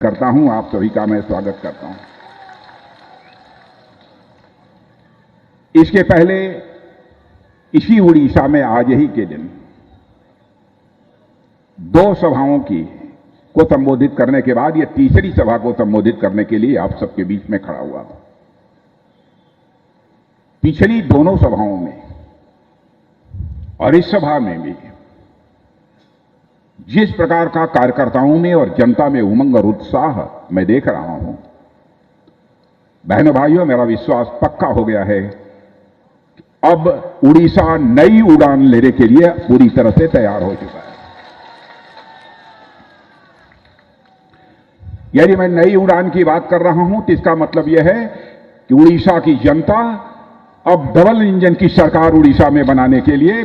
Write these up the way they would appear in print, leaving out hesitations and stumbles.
करता हूं, आप सभी का मैं स्वागत करता हूं। इसके पहले इसी उड़ीसा में आज ही के दिन दो सभाओं को संबोधित करने के बाद यह तीसरी सभा को संबोधित करने के लिए आप सबके बीच में खड़ा हुआ था। पिछली दोनों सभाओं में और इस सभा में भी जिस प्रकार का कार्यकर्ताओं में और जनता में उमंग और उत्साह मैं देख रहा हूं, बहनों भाइयों, मेरा विश्वास पक्का हो गया है कि अब उड़ीसा नई उड़ान लेने के लिए पूरी तरह से तैयार हो चुका है। यदि मैं नई उड़ान की बात कर रहा हूं तो इसका मतलब यह है कि उड़ीसा की जनता अब डबल इंजन की सरकार उड़ीसा में बनाने के लिए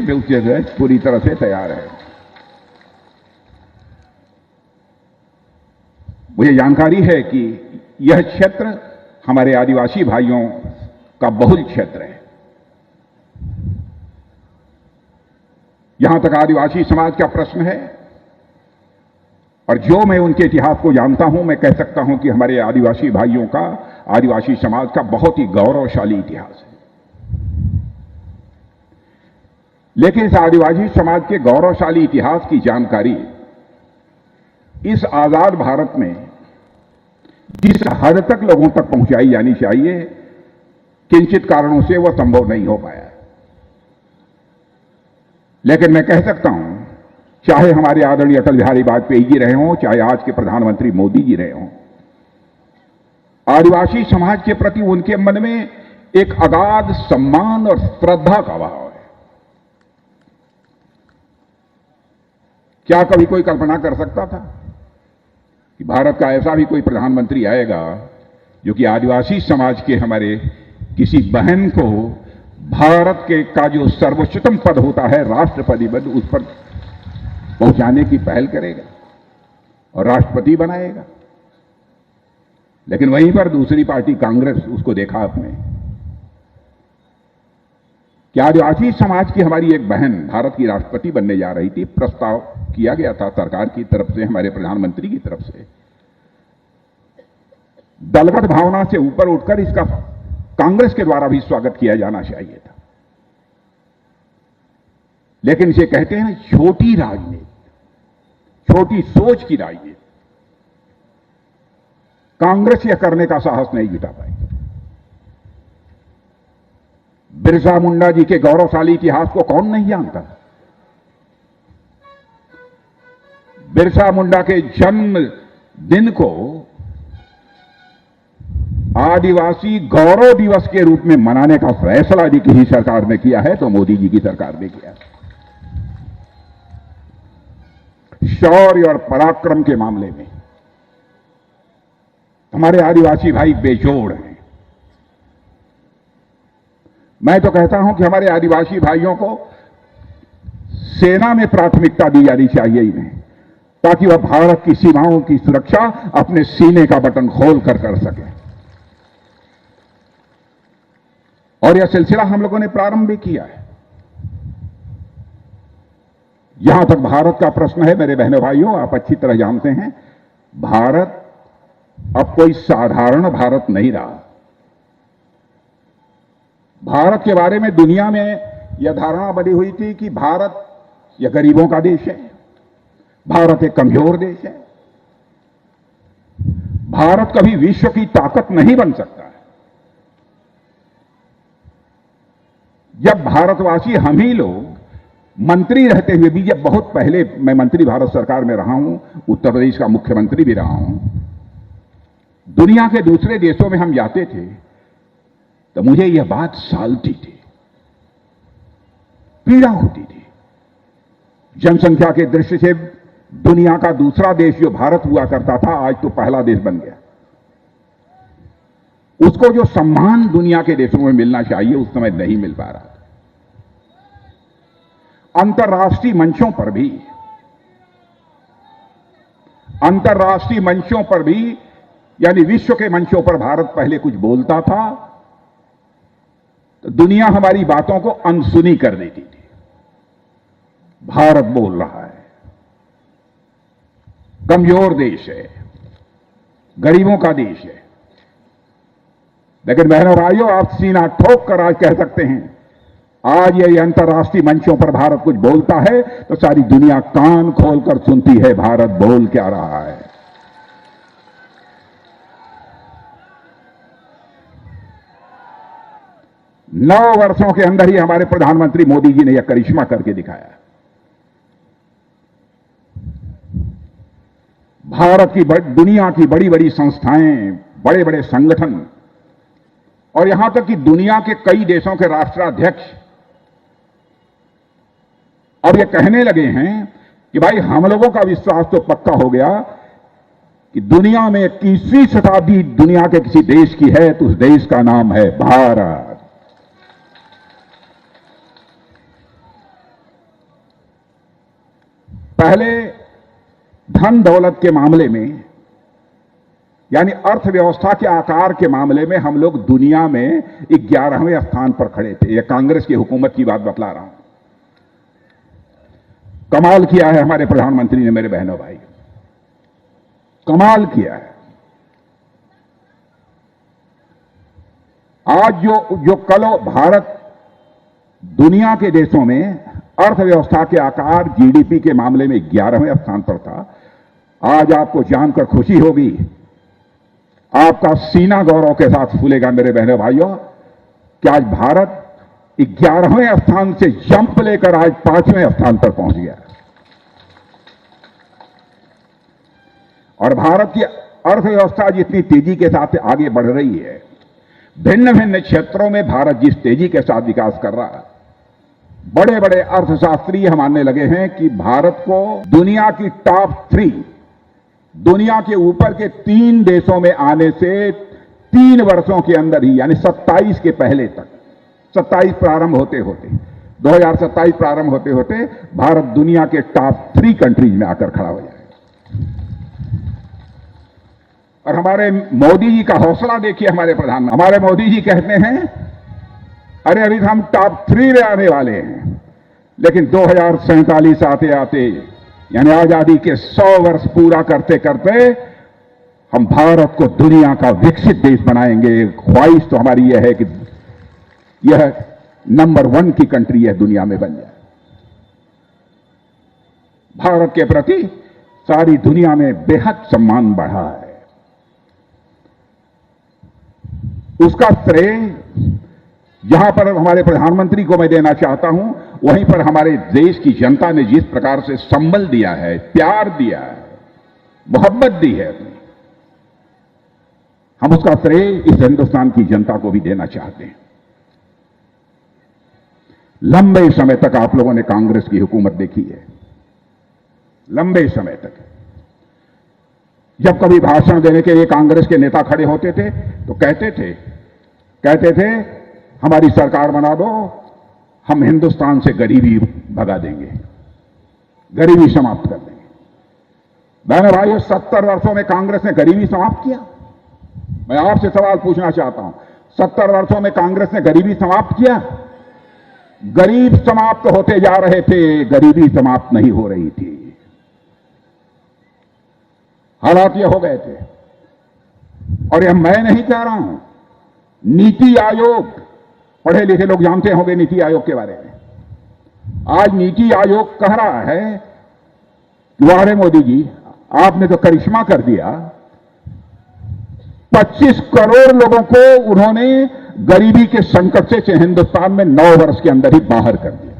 पूरी तरह से तैयार है। मुझे जानकारी है कि यह क्षेत्र हमारे आदिवासी भाइयों का बहुल क्षेत्र है। यहां तक आदिवासी समाज का प्रश्न है और जो मैं उनके इतिहास को जानता हूं, मैं कह सकता हूं कि हमारे आदिवासी भाइयों का, आदिवासी समाज का बहुत ही गौरवशाली इतिहास है। लेकिन इस आदिवासी समाज के गौरवशाली इतिहास की जानकारी इस आजाद भारत में जिस हद तक लोगों तक पहुंचाई जानी चाहिए, किंचित कारणों से वह संभव नहीं हो पाया। लेकिन मैं कह सकता हूं, चाहे हमारे आदरणीय अटल बिहारी वाजपेयी जी रहे हों, चाहे आज के प्रधानमंत्री मोदी जी रहे हों, आदिवासी समाज के प्रति उनके मन में एक अगाध सम्मान और श्रद्धा का भाव है। क्या कभी कोई कल्पना कर सकता था कि भारत का ऐसा भी कोई प्रधानमंत्री आएगा जो कि आदिवासी समाज के हमारे किसी बहन को भारत के का जो सर्वोच्चतम पद होता है, राष्ट्रपति पद, उस पर पहुंचाने की पहल करेगा और राष्ट्रपति बनाएगा? लेकिन वहीं पर दूसरी पार्टी कांग्रेस, उसको देखा आपने कि आदिवासी समाज की हमारी एक बहन भारत की राष्ट्रपति बनने जा रही थी। प्रस्ताव किया गया था सरकार की तरफ से, हमारे प्रधानमंत्री की तरफ से। दलगत भावना से ऊपर उठकर इसका कांग्रेस के द्वारा भी स्वागत किया जाना चाहिए था। लेकिन इसे कहते हैं छोटी राजनीति, छोटी सोच की राजनीति। कांग्रेस यह करने का साहस नहीं जुटा पाई। बिरसा मुंडा जी के गौरवशाली इतिहास को कौन नहीं जानता? बिरसा मुंडा के जन्म दिन को आदिवासी गौरव दिवस के रूप में मनाने का फैसला यदि किसी सरकार ने किया है तो मोदी जी की सरकार ने किया। शौर्य और पराक्रम के मामले में हमारे आदिवासी भाई बेजोड़ हैं। मैं तो कहता हूं कि हमारे आदिवासी भाइयों को सेना में प्राथमिकता दी जानी चाहिए इन्हें, ताकि वह भारत की सीमाओं की सुरक्षा अपने सीने का बटन खोलकर कर सके। और यह सिलसिला हम लोगों ने प्रारंभ भी किया है। यहां तक भारत का प्रश्न है, मेरे बहनों भाइयों, आप अच्छी तरह जानते हैं, भारत अब कोई साधारण भारत नहीं रहा। भारत के बारे में दुनिया में यह धारणा बनी हुई थी कि भारत यह गरीबों का देश है, भारत एक कमजोर देश है, भारत कभी विश्व की ताकत नहीं बन सकता है। जब भारतवासी, हम ही लोग मंत्री रहते हुए भी, जब बहुत पहले मैं मंत्री भारत सरकार में रहा हूं, उत्तर प्रदेश का मुख्यमंत्री भी रहा हूं, दुनिया के दूसरे देशों में हम जाते थे तो मुझे यह बात सालती थी, पीड़ा होती थी। जनसंख्या के दृष्टि से दुनिया का दूसरा देश जो भारत हुआ करता था, आज तो पहला देश बन गया। उसको जो सम्मान दुनिया के देशों में मिलना चाहिए उस समय नहीं मिल पा रहा था। अंतर्राष्ट्रीय मंचों पर भी यानी विश्व के मंचों पर भारत पहले कुछ बोलता था तो दुनिया हमारी बातों को अनसुनी कर देती थी। भारत बोल रहा है, कमजोर देश है, गरीबों का देश है। लेकिन बहनों भाइयों, आप सीना ठोक कर आज कह सकते हैं, आज ये अंतर्राष्ट्रीय मंचों पर भारत कुछ बोलता है तो सारी दुनिया कान खोलकर सुनती है भारत बोल क्या रहा है। नौ वर्षों के अंदर ही हमारे प्रधानमंत्री मोदी जी ने यह करिश्मा करके दिखाया। भारत की दुनिया की बड़ी बड़ी संस्थाएं, बड़े बड़े संगठन और यहां तक कि दुनिया के कई देशों के राष्ट्राध्यक्ष अब ये कहने लगे हैं कि भाई हम लोगों का विश्वास तो पक्का हो गया कि दुनिया में 21वीं शताब्दी दुनिया के किसी देश की है तो उस देश का नाम है भारत। पहले धन दौलत के मामले में, यानी अर्थव्यवस्था के आकार के मामले में हम लोग दुनिया में 11वें स्थान पर खड़े थे। यह कांग्रेस की हुकूमत की बात बतला रहा हूं। कमाल किया है हमारे प्रधानमंत्री ने, मेरे बहनों भाई, कमाल किया है। आज जो कल भारत दुनिया के देशों में अर्थव्यवस्था के आकार, जीडीपी के मामले में 11वें स्थान पर था, आज आपको जानकर खुशी होगी, आपका सीना गौरव के साथ फूलेगा मेरे बहनों भाइयों, कि आज भारत 11वें स्थान से जंप लेकर आज 5वें स्थान पर पहुंच गया। और भारत की अर्थव्यवस्था जितनी तेजी के साथ आगे बढ़ रही है, भिन्न भिन्न क्षेत्रों में भारत जिस तेजी के साथ विकास कर रहा है, बड़े बड़े अर्थशास्त्री हम मानने लगे हैं कि भारत को दुनिया की टॉप 3, दुनिया के ऊपर के 3 देशों में आने से 3 वर्षों के अंदर ही, यानी 27 के पहले तक, 27 प्रारंभ होते होते 2027 प्रारंभ होते होते भारत दुनिया के टॉप 3 कंट्रीज में आकर खड़ा हो जाए। और हमारे मोदी जी का हौसला देखिए, हमारे मोदी जी कहते हैं अरे अभी हम टॉप 3 में आने वाले हैं, लेकिन 2047 आते आते, यानी आजादी के 100 वर्ष पूरा करते करते हम भारत को दुनिया का विकसित देश बनाएंगे। ख्वाहिश तो हमारी यह है कि यह नंबर 1 की कंट्री है दुनिया में बन जाए। भारत के प्रति सारी दुनिया में बेहद सम्मान बढ़ा है। उसका श्रेय जहां पर हमारे प्रधानमंत्री को मैं देना चाहता हूं, वहीं पर हमारे देश की जनता ने जिस प्रकार से संबल दिया है, प्यार दिया है, मोहब्बत दी है, हम उसका श्रेय इस हिंदुस्तान की जनता को भी देना चाहते हैं। लंबे समय तक आप लोगों ने कांग्रेस की हुकूमत देखी है, लंबे समय तक। जब कभी भाषण देने के लिए कांग्रेस के नेता खड़े होते थे तो कहते थे हमारी सरकार बना दो, हम हिंदुस्तान से गरीबी भगा देंगे, गरीबी समाप्त कर देंगे। बहनों भाइयों, 70 वर्षों में कांग्रेस ने गरीबी समाप्त किया? मैं आपसे सवाल पूछना चाहता हूं, 70 वर्षों में कांग्रेस ने गरीबी समाप्त किया? गरीब समाप्त होते जा रहे थे, गरीबी समाप्त नहीं हो रही थी। हालात ये हो गए थे। और यह मैं नहीं कह रहा हूं, नीति आयोग, पढ़े लिखे लोग जानते होंगे नीति आयोग के बारे में। आज नीति आयोग कह रहा है कि वाह मोदी जी, आपने तो करिश्मा कर दिया, 25 करोड़ लोगों को उन्होंने गरीबी के संकट से हिंदुस्तान में 9 वर्ष के अंदर ही बाहर कर दिया।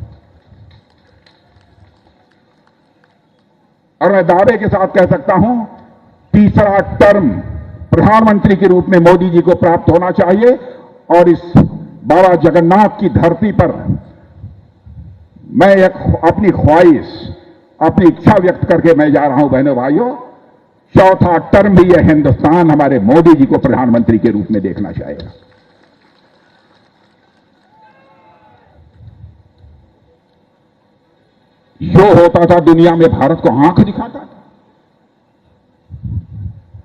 और मैं दावे के साथ कह सकता हूं, तीसरा टर्म प्रधानमंत्री के रूप में मोदी जी को प्राप्त होना चाहिए। और इस बाबा जगन्नाथ की धरती पर मैं अपनी ख्वाहिश, अपनी इच्छा व्यक्त करके मैं जा रहा हूं बहनों भाइयों, चौथा टर्म भी यह हिंदुस्तान हमारे मोदी जी को प्रधानमंत्री के रूप में देखना चाहेगा। जो होता था दुनिया में भारत को आंख दिखाता था।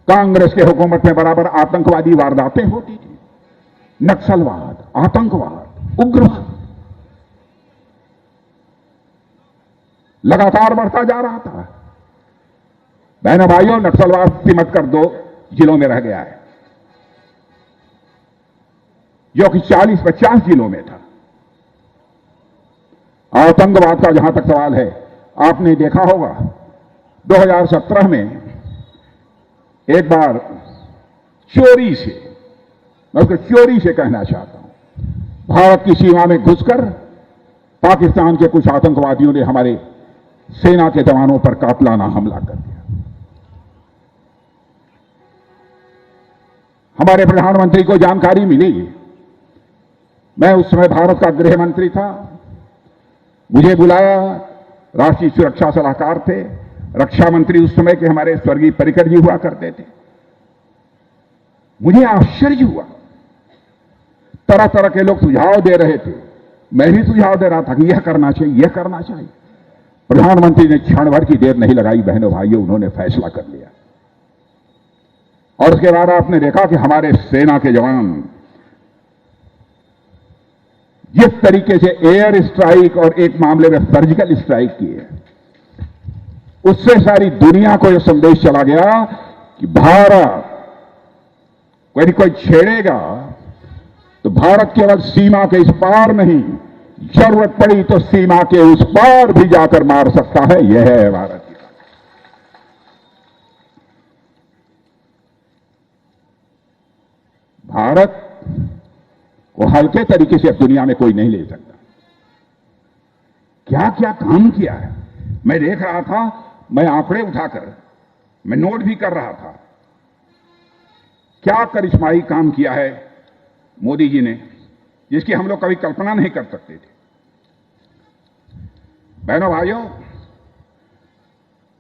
कांग्रेस के हुकूमत में बराबर आतंकवादी वारदातें होती थी, नक्सलवाद, आतंकवाद, उग्रवाद लगातार बढ़ता जा रहा था। बहनों भाइयों, नक्सलवाद सिमट कर जिलों में रह गया है, जो कि 40-50 जिलों में था। आतंकवाद का जहां तक सवाल है, आपने देखा होगा 2017 में एक बार चोरी से, मैं उसको चोरी से कहना चाहता हूं, भारत की सीमा में घुसकर पाकिस्तान के कुछ आतंकवादियों ने हमारे सेना के जवानों पर कातिलाना हमला कर दिया। हमारे प्रधानमंत्री को जानकारी मिली, मैं उस समय भारत का गृह मंत्री था, मुझे बुलाया, राष्ट्रीय सुरक्षा सलाहकार थे, रक्षा मंत्री उस समय के हमारे स्वर्गीय पर्रिकर जी हुआ करते थे। मुझे आश्चर्य हुआ, तरह तरह के लोग सुझाव दे रहे थे, मैं भी सुझाव दे रहा था कि यह करना चाहिए, यह करना चाहिए। प्रधानमंत्री ने क्षण भर की देर नहीं लगाई, बहनों भाइयों, उन्होंने फैसला कर लिया। और उसके बाद आपने देखा कि हमारे सेना के जवान जिस तरीके से एयर स्ट्राइक और एक मामले में सर्जिकल स्ट्राइक किए, उससे सारी दुनिया को यह संदेश चला गया कि भारत यदि कोई छेड़ेगा तो भारत केवल सीमा के इस पार नहीं, जरूरत पड़ी तो सीमा के उस पार भी जाकर मार सकता है। यह है भारत की। भारत को हल्के तरीके से अब दुनिया में कोई नहीं ले सकता। क्या क्या काम किया है, मैं देख रहा था, मैं आंकड़े उठाकर मैं नोट भी कर रहा था। क्या करिश्माई काम किया है मोदी जी ने, जिसकी हम लोग कभी कल्पना नहीं कर सकते थे। बहनों भाइयों,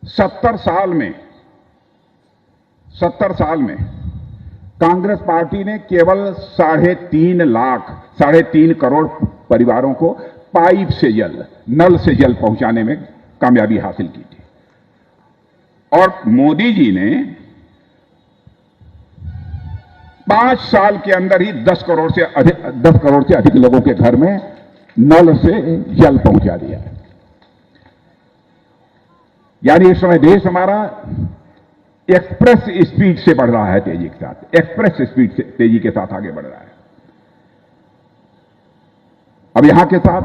70 साल में कांग्रेस पार्टी ने केवल 3.5 करोड़ परिवारों को पाइप से जल, नल से जल पहुंचाने में कामयाबी हासिल की थी। और मोदी जी ने 5 साल के अंदर ही 10 करोड़ से अधिक लोगों के घर में नल से जल पहुंचा दिया है। यानी इस समय देश हमारा एक्सप्रेस स्पीड से बढ़ रहा है, तेजी के साथ, एक्सप्रेस स्पीड से तेजी के साथ आगे बढ़ रहा है। अब यहां के साथ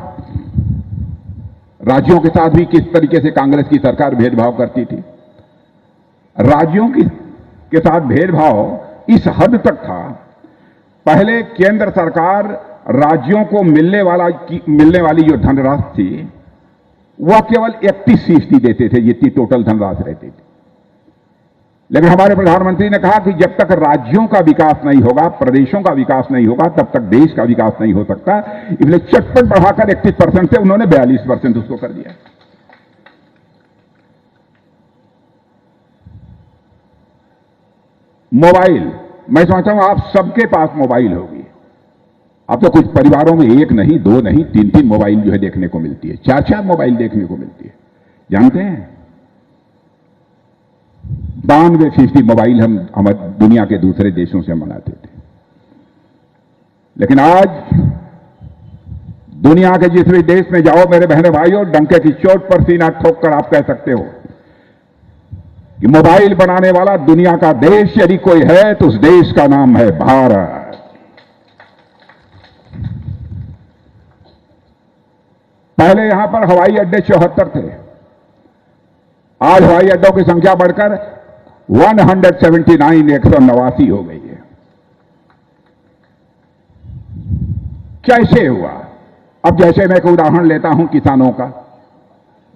राज्यों के साथ भी किस तरीके से कांग्रेस की सरकार भेदभाव करती थी। राज्यों के साथ भेदभाव इस हद तक था, पहले केंद्र सरकार राज्यों को मिलने वाली जो धनराशि थी वह केवल 31% देते थे, जितनी टोटल धनराशि रहती थी। लेकिन हमारे प्रधानमंत्री ने कहा कि जब तक राज्यों का विकास नहीं होगा, प्रदेशों का विकास नहीं होगा, तब तक देश का विकास नहीं हो सकता। इसलिए चटपट बढ़ाकर 31% से उन्होंने 42% उसको कर दिया। मोबाइल, मैं समझता हूं आप सबके पास मोबाइल होगी। अब तो कुछ परिवारों में 1 नहीं, 2 नहीं, 3 मोबाइल जो है देखने को मिलती है, 4 मोबाइल देखने को मिलती है। जानते हैं 92% मोबाइल हम दुनिया के दूसरे देशों से मंगाते थे। लेकिन आज दुनिया के जिस भी देश में जाओ मेरे बहनों भाइयों, डंके की चोट पर सीना ठोक कर आप कह सकते हो कि मोबाइल बनाने वाला दुनिया का देश यदि कोई है तो उस देश का नाम है भारत। पहले यहां पर हवाई अड्डे 74 थे, आज हवाई अड्डों की संख्या बढ़कर 179 हो गई है। कैसे हुआ? अब जैसे मैं एक उदाहरण लेता हूं किसानों का,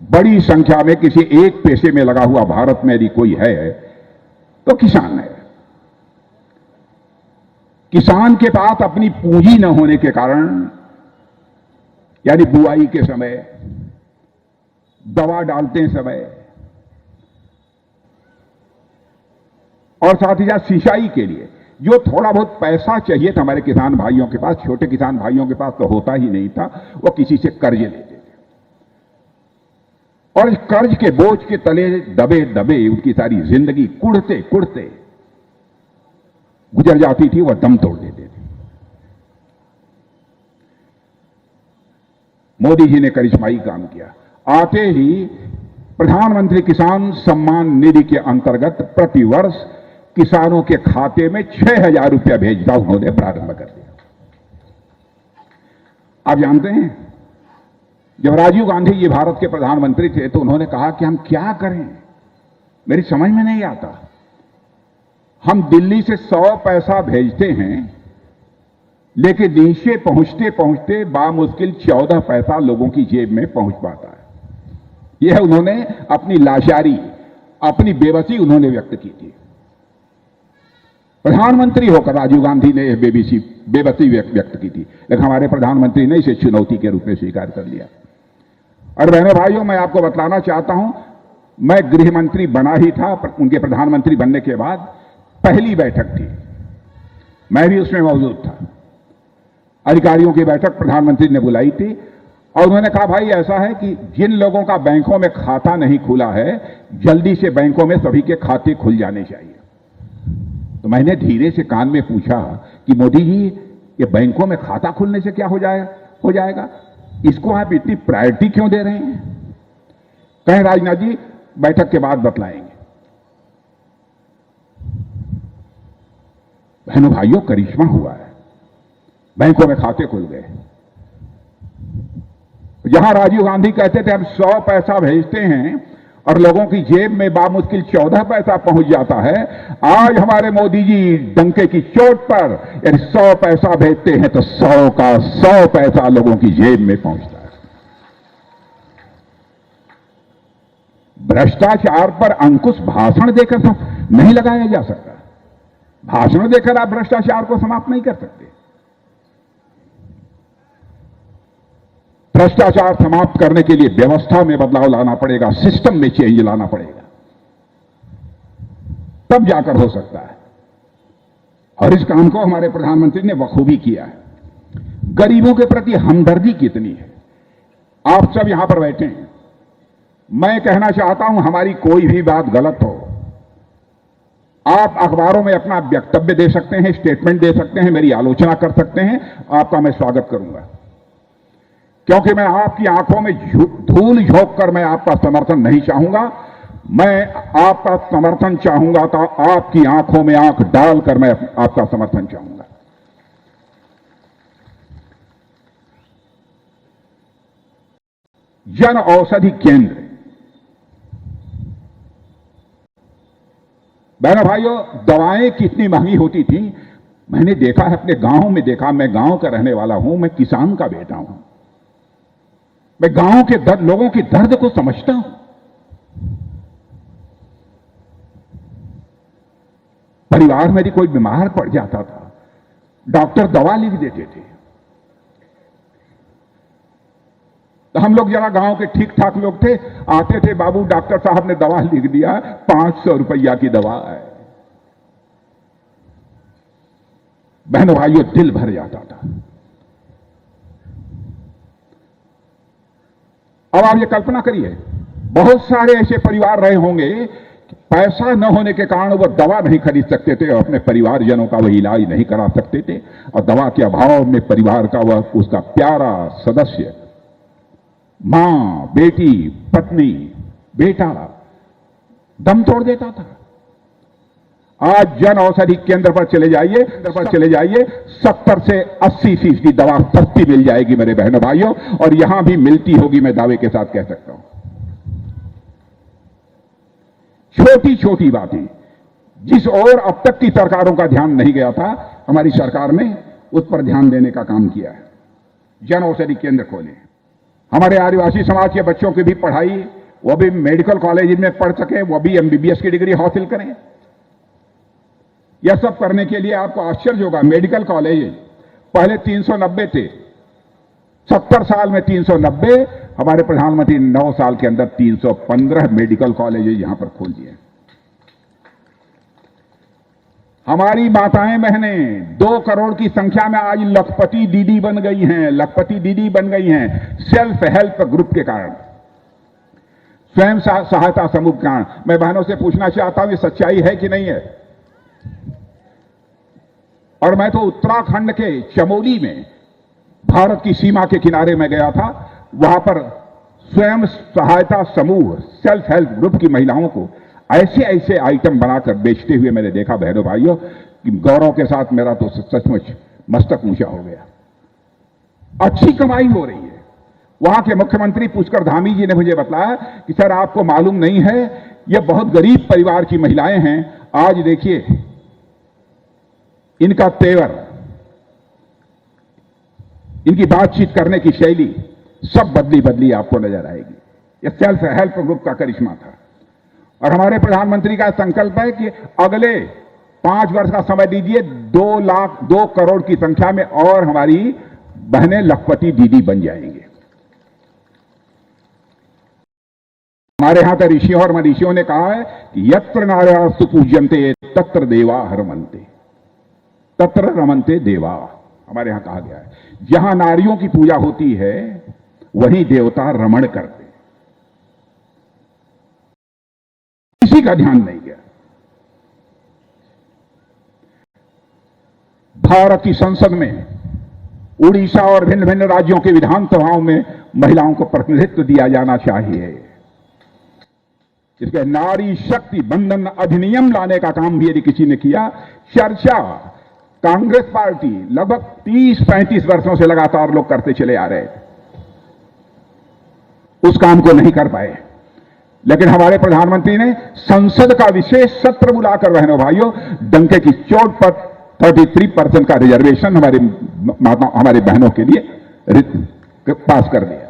बड़ी संख्या में किसी एक पेशे में लगा हुआ भारत में यदि कोई है तो किसान है। किसान के पास अपनी पूंजी न होने के कारण, यानी बुआई के समय, दवा डालते समय और साथ ही साथ सिंचाई के लिए जो थोड़ा बहुत पैसा चाहिए था हमारे किसान भाइयों के पास, छोटे किसान भाइयों के पास तो होता ही नहीं था, वो किसी से कर्ज लेते थे। और इस कर्ज के बोझ के तले दबे दबे उनकी सारी जिंदगी कुढ़ते कुढ़ते गुजर जाती थी, वह दम तोड़ देते थे। मोदी जी ने करिश्माई काम किया। आते ही प्रधानमंत्री किसान सम्मान निधि के अंतर्गत प्रतिवर्ष किसानों के खाते में 6,000 रुपया भेजना उन्होंने प्रारंभ कर दिया। आप जानते हैं, जब राजीव गांधी जी भारत के प्रधानमंत्री थे तो उन्होंने कहा कि हम क्या करें, मेरी समझ में नहीं आता। हम दिल्ली से 100 पैसा भेजते हैं, लेकिन नीचे पहुंचते पहुंचते बामुश्किल 14 पैसा लोगों की जेब में पहुंच पाता है। यह उन्होंने अपनी लाचारी, अपनी बेबसी उन्होंने व्यक्त की थी। प्रधानमंत्री होकर राजीव गांधी ने यह बेबसी व्यक्त की थी, लेकिन हमारे प्रधानमंत्री ने इसे चुनौती के रूप में स्वीकार कर लिया। और बहनों भाइयों, मैं आपको बतलाना चाहता हूं, मैं गृह मंत्री बना ही था, उनके प्रधानमंत्री बनने के बाद पहली बैठक थी, मैं भी उसमें मौजूद था। अधिकारियों की बैठक प्रधानमंत्री ने बुलाई थी और उन्होंने कहा, भाई ऐसा है कि जिन लोगों का बैंकों में खाता नहीं खुला है, जल्दी से बैंकों में सभी के खाते खुल जाने चाहिए। तो मैंने धीरे से कान में पूछा कि मोदी जी, ये बैंकों में खाता खुलने से क्या हो जाएगा, इसको आप इतनी प्रायोरिटी क्यों दे रहे हैं? कहें राजनाथ जी बैठक के बाद बतलाएंगे। बहनों भाइयों, करिश्मा हुआ है, बैंकों में खाते खुल गए। जहां राजीव गांधी कहते थे हम 100 पैसा भेजते हैं और लोगों की जेब में बामुश्किल 14 पैसा पहुंच जाता है, आज हमारे मोदी जी डंके की चोट पर यदि 100 पैसा भेजते हैं तो 100 का 100 पैसा लोगों की जेब में पहुंचता है। भ्रष्टाचार पर अंकुश भाषण देकर नहीं लगाया जा सकता। भाषण देकर आप भ्रष्टाचार को समाप्त नहीं कर सकते। भ्रष्टाचार समाप्त करने के लिए व्यवस्था में बदलाव लाना पड़ेगा, सिस्टम में चेंज लाना पड़ेगा, तब जाकर हो सकता है। और इस काम को हमारे प्रधानमंत्री ने बखूबी किया है। गरीबों के प्रति हमदर्दी कितनी है। आप सब यहां पर बैठे हैं, मैं कहना चाहता हूं, हमारी कोई भी बात गलत हो, आप अखबारों में अपना वक्तव्य दे सकते हैं, स्टेटमेंट दे सकते हैं, मेरी आलोचना कर सकते हैं, आपका मैं स्वागत करूंगा। क्योंकि मैं आपकी आंखों में धूल झोंक कर मैं आपका समर्थन नहीं चाहूंगा, मैं आपका समर्थन चाहूंगा तो आपकी आंखों में आंख डालकर मैं आपका समर्थन चाहूंगा। जन औषधि केंद्र, बहनों भाइयों, दवाएं कितनी महंगी होती थी, मैंने देखा है, अपने गांव में देखा। मैं गांव का रहने वाला हूं, मैं किसान का बेटा हूं, मैं गांव के लोगों के दर्द को समझता हूं। परिवार में यदि कोई बीमार पड़ जाता था, डॉक्टर दवा लिख देते थे, तो हम लोग जरा गांव के ठीक ठाक लोग थे, आते थे, बाबू डॉक्टर साहब ने दवा लिख दिया, 500 रुपया की दवा है। बहनों भाइयों, दिल भर जाता था। अब आप ये कल्पना करिए, बहुत सारे ऐसे परिवार रहे होंगे कि पैसा न होने के कारण वो दवा नहीं खरीद सकते थे और अपने परिवारजनों का वह इलाज नहीं करा सकते थे, और दवा के अभाव में परिवार का वह उसका प्यारा सदस्य, मां, बेटी, पत्नी, बेटा दम तोड़ देता था। आज जन औषधि केंद्र पर चले जाइए, 70 से 80% दवा सस्ती मिल जाएगी मेरे बहनों भाइयों, और यहां भी मिलती होगी, मैं दावे के साथ कह सकता हूं। छोटी छोटी बातें जिस ओर अब तक की सरकारों का ध्यान नहीं गया था, हमारी सरकार ने उस पर ध्यान देने का काम किया है। जन औषधि केंद्र खोले, हमारे आदिवासी समाज के बच्चों की भी पढ़ाई, वो भी मेडिकल कॉलेज में पढ़ सके, वो भी MBBS की डिग्री हासिल करें। यह सब करने के लिए आपको आश्चर्य होगा, मेडिकल कॉलेज पहले 390 थे, 70 साल में 390, हमारे प्रधानमंत्री 9 साल के अंदर 315 मेडिकल कॉलेज यहां पर खोल दिए। हमारी माताएं बहनें 2 करोड़ की संख्या में आज लखपति दीदी बन गई हैं, सेल्फ हेल्प ग्रुप के कारण, स्वयं सहायता समूह के कारण। मैं बहनों से पूछना चाहता हूं, ये सच्चाई है कि नहीं है? और मैं तो उत्तराखंड के चमोली में भारत की सीमा के किनारे में गया था, वहां पर स्वयं सहायता समूह, सेल्फ हेल्प ग्रुप की महिलाओं को ऐसे ऐसे आइटम बनाकर बेचते हुए मैंने देखा बहनों भाइयों कि गौरव के साथ मेरा तो सचमुच मस्तक ऊंचा हो गया। अच्छी कमाई हो रही है। वहां के मुख्यमंत्री पुष्कर धामी जी ने मुझे बताया कि सर आपको मालूम नहीं है, ये बहुत गरीब परिवार की महिलाएं हैं। आज देखिए इनका तेवर, इनकी बातचीत करने की शैली सब बदली बदली आपको नजर आएगी। यह सेल्फ हेल्प ग्रुप का करिश्मा था। और हमारे प्रधानमंत्री का संकल्प है कि अगले 5 वर्ष का समय दीजिए, 2 करोड़ की संख्या में और हमारी बहनें लखपति दीदी बन जाएंगे। हमारे यहां के ऋषियों और मनीषियों ने कहा है कि यत्र नार्यस्तु पूज्यन्ते तत्र देवा हरमन्ते, तत्र रमन्ते देवा। हमारे यहां कहा गया है जहां नारियों की पूजा होती है वहीं देवता रमण करते। किसी का ध्यान नहीं गया। भारत की संसद में उड़ीसा और भिन्न भिन्न राज्यों के विधानसभाओं में महिलाओं को प्रतिनिधित्व दिया जाना चाहिए। इसके नारी शक्ति बंधन अधिनियम लाने का काम भी यदि किसी ने किया, चर्चा कांग्रेस पार्टी लगभग 30-35 वर्षों से लगातार लोग करते चले आ रहे थे, उस काम को नहीं कर पाए। लेकिन हमारे प्रधानमंत्री ने संसद का विशेष सत्र बुलाकर बहनों भाइयों डंके की चोट पर 33% का रिजर्वेशन हमारे बहनों के लिए पास कर दिया।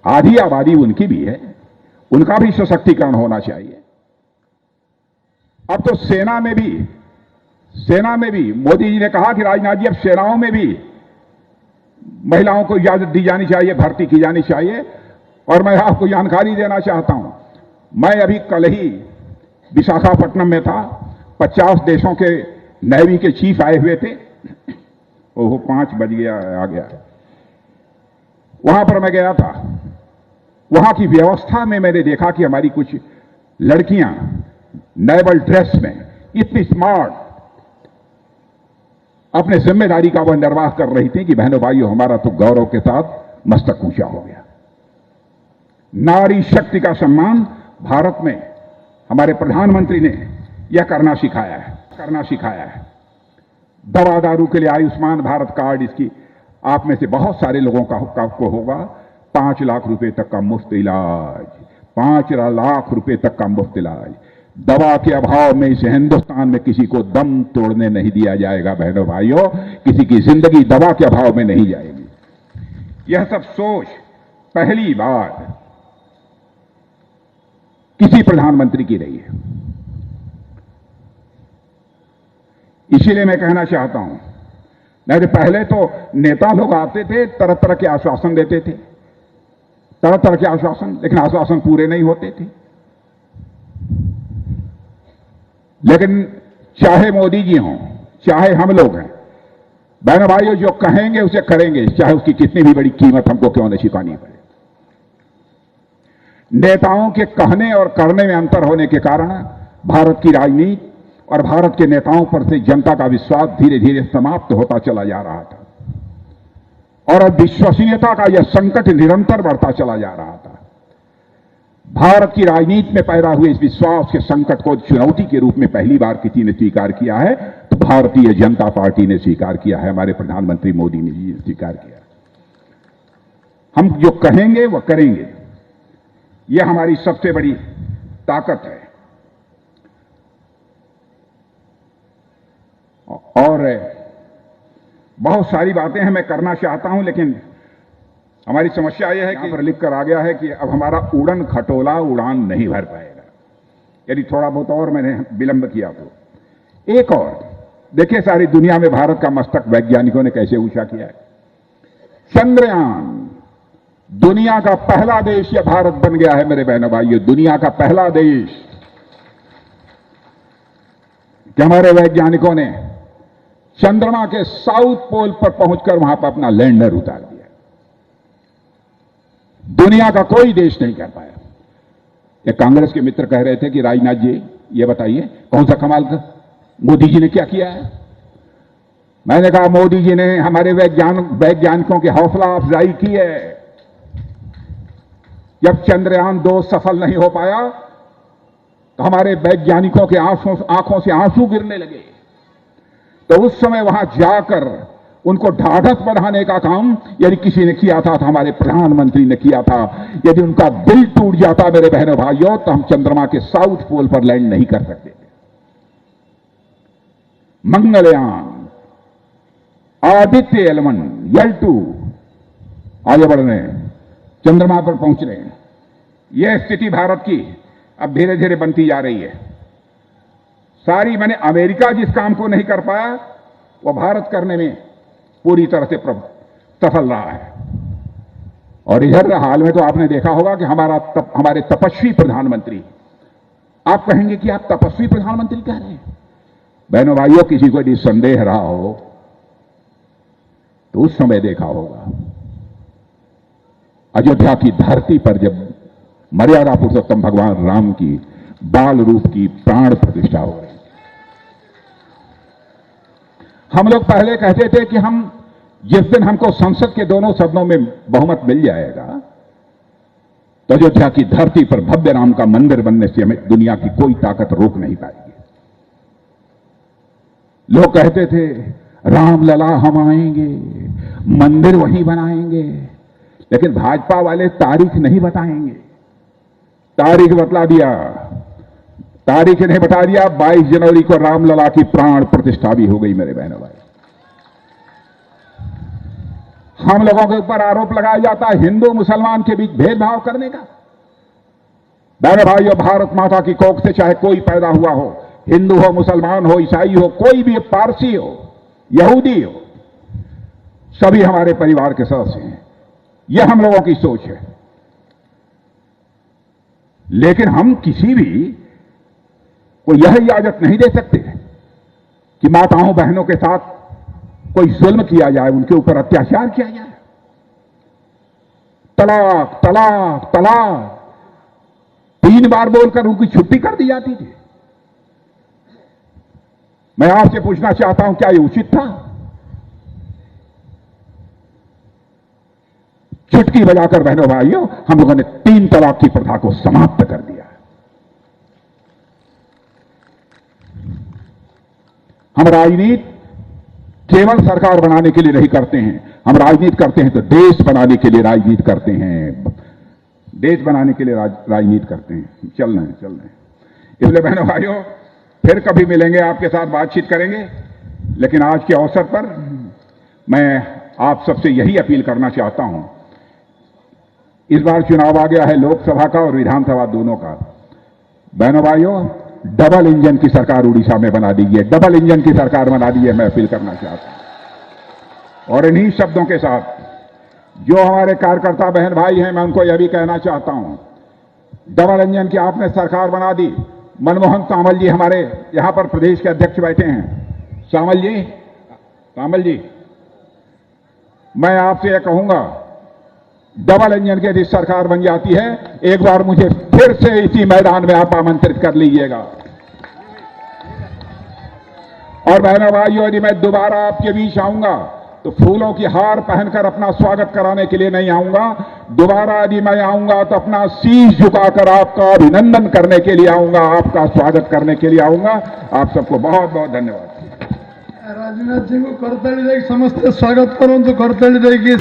आधी आबादी उनकी भी है, उनका भी सशक्तिकरण होना चाहिए। अब तो सेना में भी मोदी जी ने कहा कि राजनाथ जी अब सेनाओं में भी महिलाओं को इजाजत दी जानी चाहिए, भर्ती की जानी चाहिए। और मैं आपको जानकारी देना चाहता हूं, मैं अभी कल ही विशाखापट्टनम में था। 50 देशों के नेवी के चीफ आए हुए थे। ओहो 5 बज गया, आ गया। वहां पर मैं गया था। वहां की व्यवस्था में मैंने देखा कि हमारी कुछ लड़कियां नेवल ड्रेस में इतनी स्मार्ट अपने जिम्मेदारी का वह निर्वाह कर रही थी कि बहनों भाइयों हमारा तो गौरव के साथ मस्तक ऊंचा हो गया। नारी शक्ति का सम्मान भारत में हमारे प्रधानमंत्री ने यह करना सिखाया है। दवा दारू के लिए आयुष्मान भारत कार्ड, इसकी आप में से बहुत सारे लोगों को होगा। 5 लाख रुपए तक का मुफ्त इलाज, 5 लाख रुपए तक का मुफ्त इलाज। दवा के अभाव में इस हिंदुस्तान में किसी को दम तोड़ने नहीं दिया जाएगा बहनों भाइयों, किसी की जिंदगी दवा के अभाव में नहीं जाएगी। यह सब सोच पहली बार किसी प्रधानमंत्री की रही है। इसीलिए मैं कहना चाहता हूं, नहीं तो पहले तो नेता लोग आते थे, तरह तरह के आश्वासन देते थे, लेकिन आश्वासन पूरे नहीं होते थे। लेकिन चाहे मोदी जी हों, चाहे हम लोग हैं, बहनों भाइयों जो कहेंगे उसे करेंगे, चाहे उसकी कितनी भी बड़ी कीमत हमको क्यों न चुकानी पड़े। नेताओं के कहने और करने में अंतर होने के कारण भारत की राजनीति और भारत के नेताओं पर से जनता का विश्वास धीरे धीरे समाप्त होता चला जा रहा था और अब विश्वसनीयता का यह संकट निरंतर बढ़ता चला जा रहा था। भारत की राजनीति में पैदा हुए इस विश्वास के संकट को चुनौती के रूप में पहली बार किसी ने स्वीकार किया है तो भारतीय जनता पार्टी ने स्वीकार किया है, हमारे प्रधानमंत्री मोदी ने जी स्वीकार किया। हम जो कहेंगे वह करेंगे, यह हमारी सबसे बड़ी ताकत है। और बहुत सारी बातें हैं मैं करना चाहता हूं, लेकिन हमारी समस्या यह है कि पर लिख कर आ गया है कि अब हमारा उड़न खटोला उड़ान नहीं भर पाएगा। यदि थोड़ा बहुत और मैंने विलंब किया तो एक और देखिए, सारी दुनिया में भारत का मस्तक वैज्ञानिकों ने कैसे ऊंचा किया है। चंद्रयान, दुनिया का पहला देश यह भारत बन गया है मेरे बहनों भाइयों, दुनिया का पहला देश कि हमारे वैज्ञानिकों ने चंद्रमा के साउथ पोल पर पहुंचकर वहां पर अपना लैंडर उतार दिया। दुनिया का कोई देश नहीं कर पाया। ये कांग्रेस के मित्र कह रहे थे कि राजनाथ जी ये बताइए कौन सा कमाल का मोदी जी ने क्या किया है। मैंने कहा मोदी जी ने हमारे वैज्ञानिकों की हौसला अफजाई की है। जब चंद्रयान-2 सफल नहीं हो पाया तो हमारे वैज्ञानिकों के आंखों से आंसू गिरने लगे। तो उस समय वहां जाकर उनको ढाढ़स बढ़ाने का काम यदि किसी ने किया था तो हमारे प्रधानमंत्री ने किया था। यदि उनका दिल टूट जाता मेरे बहनों भाइयों तो हम चंद्रमा के साउथ पोल पर लैंड नहीं कर सकते थे। मंगलयान, आदित्य एल1, L2 आगे बढ़ रहे हैं, चंद्रमा पर पहुंच रहे हैं। यह स्थिति भारत की अब धीरे धीरे बनती जा रही है। सारी मैंने अमेरिका जिस काम को नहीं कर पाया वो भारत करने में पूरी तरह से सफल रहा है। और इधर हाल में तो आपने देखा होगा कि हमारे तपस्वी प्रधानमंत्री, आप कहेंगे कि आप तपस्वी प्रधानमंत्री कह रहे हैं। बहनों भाइयों, किसी को यदि संदेह रहा हो तो उस समय देखा होगा अयोध्या की धरती पर जब मर्यादा पुरुषोत्तम भगवान राम की बाल रूप की प्राण प्रतिष्ठा हो रही। हम लोग पहले कहते थे कि हम जिस दिन हमको संसद के दोनों सदनों में बहुमत मिल जाएगा तो अयोध्या की धरती पर भव्य राम का मंदिर बनने से हमें दुनिया की कोई ताकत रोक नहीं पाएगी। लोग कहते थे रामलला हम आएंगे, मंदिर वहीं बनाएंगे, लेकिन भाजपा वाले तारीख नहीं बताएंगे। तारीख बतला दिया, तारीख ने बता दिया। 22 जनवरी को रामलला की प्राण प्रतिष्ठा भी हो गई मेरे बहनों भाई। हम लोगों के ऊपर आरोप लगाया जाता है हिंदू मुसलमान के बीच भेदभाव करने का। बहनों भाइयों, भारत माता की कोख से चाहे कोई पैदा हुआ हो, हिंदू हो, मुसलमान हो, ईसाई हो, कोई भी, पारसी हो, यहूदी हो, सभी हमारे परिवार के सदस्य हैं। यह हम लोगों की सोच है। लेकिन हम किसी भी को यह इजाजत नहीं दे सकते कि माताओं बहनों के साथ कोई जुल्म किया जाए, उनके ऊपर अत्याचार किया जाए। तलाक तलाक तलाक 3 बार बोलकर उनकी छुट्टी कर दी जाती थी। मैं आपसे पूछना चाहता हूं, क्या यह उचित था? चुटकी बजाकर बहनों भाइयों हम लोगों ने 3 तलाक की प्रथा को समाप्त कर दिया। हम राजनीति केवल सरकार बनाने के लिए नहीं करते हैं, हम राजनीति करते हैं तो देश बनाने के लिए राजनीति करते हैं। देश बनाने के लिए राजनीति करते हैं। चल रहे हैं। इसलिए बहनों भाइयों, फिर कभी मिलेंगे, आपके साथ बातचीत करेंगे। लेकिन आज के अवसर पर मैं आप सबसे यही अपील करना चाहता हूं। इस बार चुनाव आ गया है लोकसभा का और विधानसभा दोनों का। बहनों भाइयों, डबल इंजन की सरकार उड़ीसा में बना दीजिए, डबल इंजन की सरकार बना दीजिए, मैं अपील करना चाहता हूं। और इन्हीं शब्दों के साथ जो हमारे कार्यकर्ता बहन भाई हैं, मैं उनको यह भी कहना चाहता हूं, डबल इंजन की आपने सरकार बना दी। मनमोहन सामल जी हमारे यहां पर प्रदेश के अध्यक्ष बैठे हैं। सामल जी, मैं आपसे यह कहूंगा, डबल इंजन की यदि सरकार बन जाती है, एक बार मुझे फिर से इसी मैदान में आप आमंत्रित कर लीजिएगा। और बहनों भाइयों, यदि मैं दोबारा आपके बीच आऊंगा तो फूलों की हार पहनकर अपना स्वागत कराने के लिए नहीं आऊंगा। दोबारा यदि मैं आऊंगा तो अपना शीश झुकाकर आपका अभिनंदन करने के लिए आऊंगा, आपका स्वागत करने के लिए आऊंगा। आप सबको बहुत बहुत धन्यवाद। राजनाथ जी को करताली देगी, समस्त स्वागत करो तो करताली देगी।